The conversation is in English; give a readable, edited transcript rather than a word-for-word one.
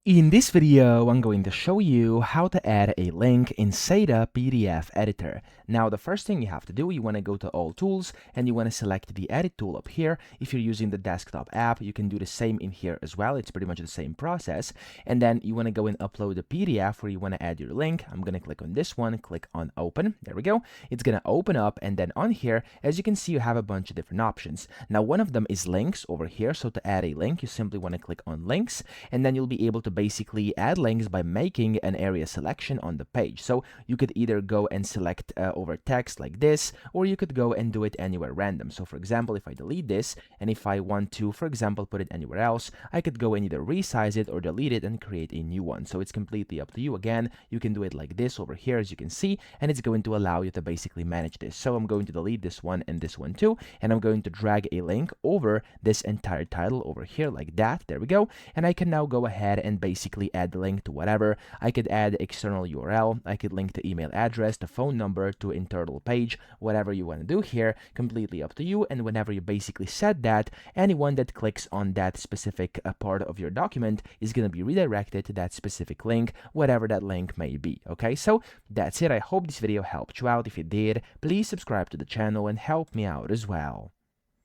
In this video, I'm going to show you how to add a link in Sejda PDF editor. Now, the first thing you have to do, you want to go to All Tools and you want to select the Edit tool up here. If you're using the desktop app, you can do the same in here as well. It's pretty much the same process. And then you want to go and upload the PDF where you want to add your link. I'm going to click on this one, click on Open. There we go. It's going to open up, and then on here, as you can see, you have a bunch of different options. Now, one of them is links over here. So to add a link, you simply want to click on links, and then you'll be able to basically add links by making an area selection on the page. So you could either go and select over text like this, or you could go and do it anywhere random. So for example, if I delete this, and if I want to, for example, put it anywhere else, I could go and either resize it or delete it and create a new one. So it's completely up to you. Again, you can do it like this over here, as you can see, and it's going to allow you to basically manage this. So I'm going to delete this one and this one too, and I'm going to drag a link over this entire title over here like that. There we go. And I can now go ahead and basically add the link to whatever. I could add external URL, I could link the email address, the phone number to internal page, whatever you want to do here, completely up to you. And whenever you basically set that, anyone that clicks on that specific part of your document is going to be redirected to that specific link, whatever that link may be. Okay, so that's it. I hope this video helped you out. If it did, please subscribe to the channel and help me out as well.